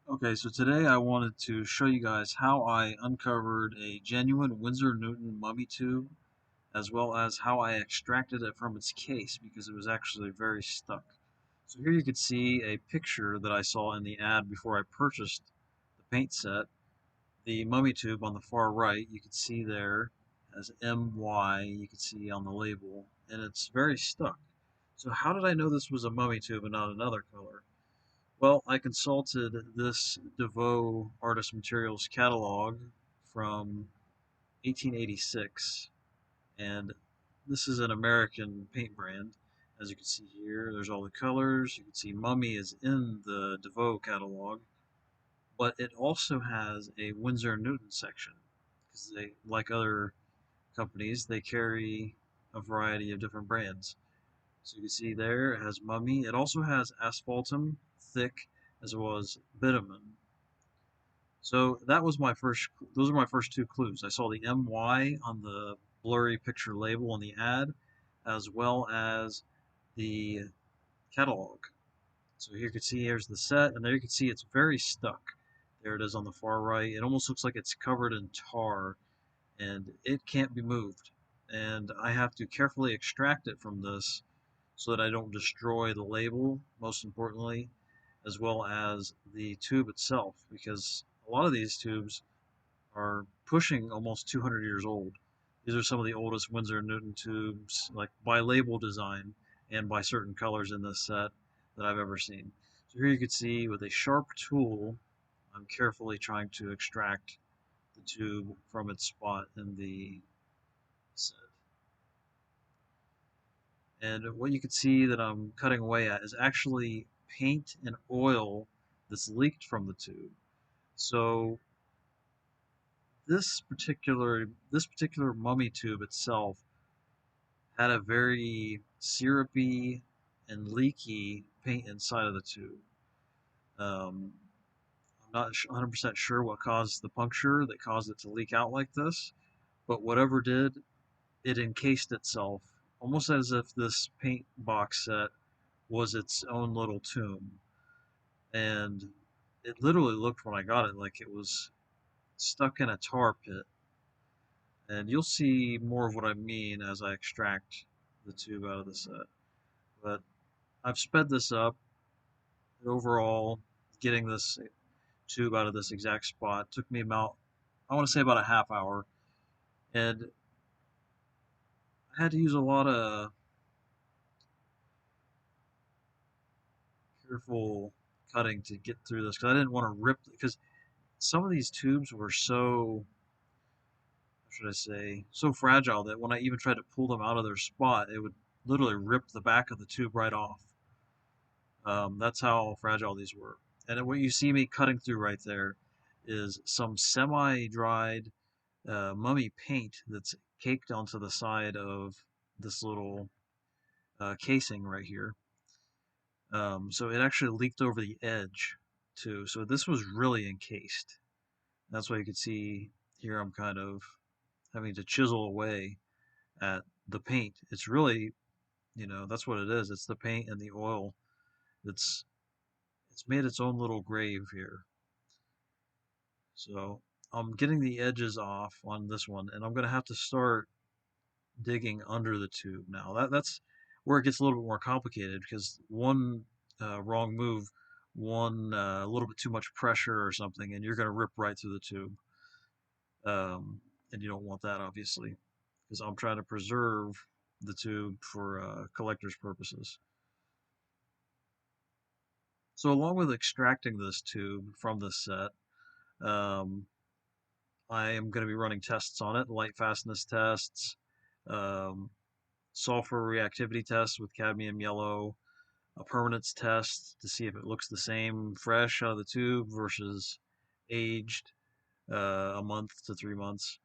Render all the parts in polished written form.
Okay, so today I wanted to show you guys how I uncovered a genuine Winsor Newton mummy tube, as well as how I extracted it from its case because it was actually very stuck. So here you can see a picture that I saw in the ad before I purchased the paint set. The mummy tube on the far right, you can see there as MY, you can see on the label, and it's very stuck. So how did I know this was a mummy tube and not another color? Well, I consulted this DeVoe Artist Materials catalog from 1886, and this is an American paint brand. As you can see here, there's all the colors. You can see Mummy is in the DeVoe catalog, but it also has a Winsor Newton section because they, like other companies, they carry a variety of different brands. So you can see there it has Mummy. It also has Asphaltum, thick, as well as Bitumen. So that was my first. Those are my first two clues. I saw the MY on the blurry picture label on the ad, as well as the catalog. So here you can see here's the set, and there you can see it's very stuck. There it is on the far right. It almost looks like it's covered in tar, and it can't be moved. And I have to carefully extract it from this so that I don't destroy the label, most importantly, as well as the tube itself, because a lot of these tubes are pushing almost 200 years old. These are some of the oldest Winsor Newton tubes, like by label design and by certain colors in this set that I've ever seen. So here you can see with a sharp tool, I'm carefully trying to extract the tube from its spot in the set. And what you can see that I'm cutting away at is actually paint and oil that's leaked from the tube. So this particular mummy tube itself had a very syrupy and leaky paint inside of the tube. I'm not 100% sure what caused the puncture that caused it to leak out like this, but whatever did, it encased itself almost as if this paint box set was its own little tomb. And it literally looked when I got it like it was stuck in a tar pit. And you'll see more of what I mean as I extract the tube out of the set. But I've sped this up. Overall, getting this tube out of this exact spot took me about, I want to say about a half hour. And I had to use a lot of careful cutting to get through this because I didn't want to rip, because some of these tubes were so, how should I say, so fragile that when I even tried to pull them out of their spot, it would literally rip the back of the tube right off. That's how fragile these were. And what you see me cutting through right there is some semi-dried mummy paint that's caked onto the side of this little casing right here. So it actually leaked over the edge too. So this was really encased. That's why you can see here I'm kind of having to chisel away at the paint. It's really, that's what it is. It's the paint and the oil that's it's made its own little grave here. So I'm getting the edges off on this one, and I'm gonna have to start digging under the tube now. That's where it gets a little bit more complicated because one wrong move, one a little bit too much pressure or something, and you're gonna rip right through the tube. And you don't want that, obviously, because I'm trying to preserve the tube for collector's purposes. So along with extracting this tube from this set, um, I am going to be running tests on it, light fastness tests, um, sulfur reactivity tests with cadmium yellow, a permanence test to see if it looks the same fresh out of the tube versus aged, a month to 3 months,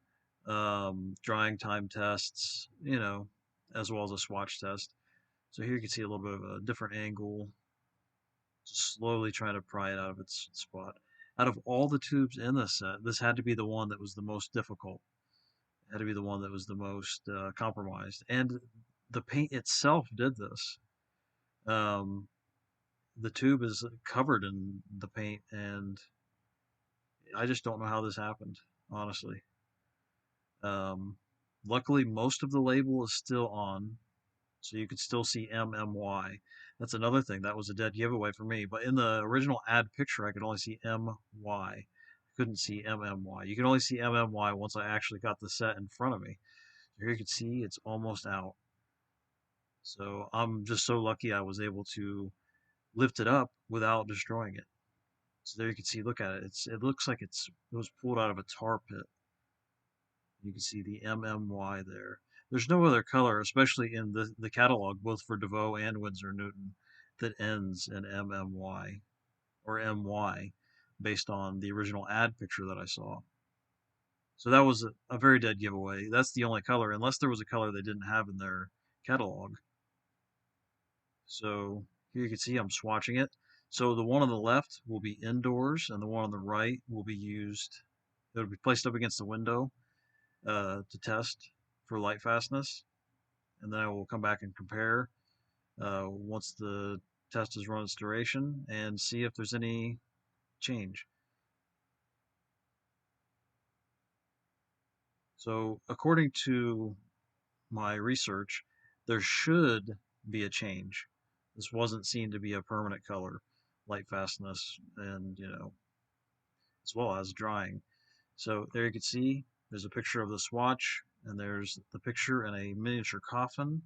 drying time tests, as well as a swatch test. So here you can see a little bit of a different angle, just slowly trying to pry it out of its spot. Out of all the tubes in this set, this had to be the one that was the most difficult. It had to be the one that was the most compromised. And the paint itself did this. Um, the tube is covered in the paint, and I just don't know how this happened, honestly. Um, Luckily, most of the label is still on, so you could still see MMY. That's another thing. That was a dead giveaway for me. But in the original ad picture, I could only see MY. Couldn't see MMY. You can only see MMY once I actually got the set in front of me. Here you can see it's almost out. So I'm just so lucky I was able to lift it up without destroying it. So there you can see, look at it. It looks like it was pulled out of a tar pit. You can see the MMY there. There's no other color, especially in the catalog, both for DeVoe and Winsor Newton, that ends in MMY or MY based on the original ad picture that I saw. So that was a very dead giveaway. That's the only color, unless there was a color they didn't have in their catalog. So here you can see I'm swatching it. So the one on the left will be indoors, and the one on the right will be used. It'll be placed up against the window to test for light fastness, and then I will come back and compare once the test has run its duration and see if there's any change. So according to my research, there should be a change. This wasn't seen to be a permanent color, light fastness, and as well as drying. So there you can see there's a picture of the swatch, and there's the picture in a miniature coffin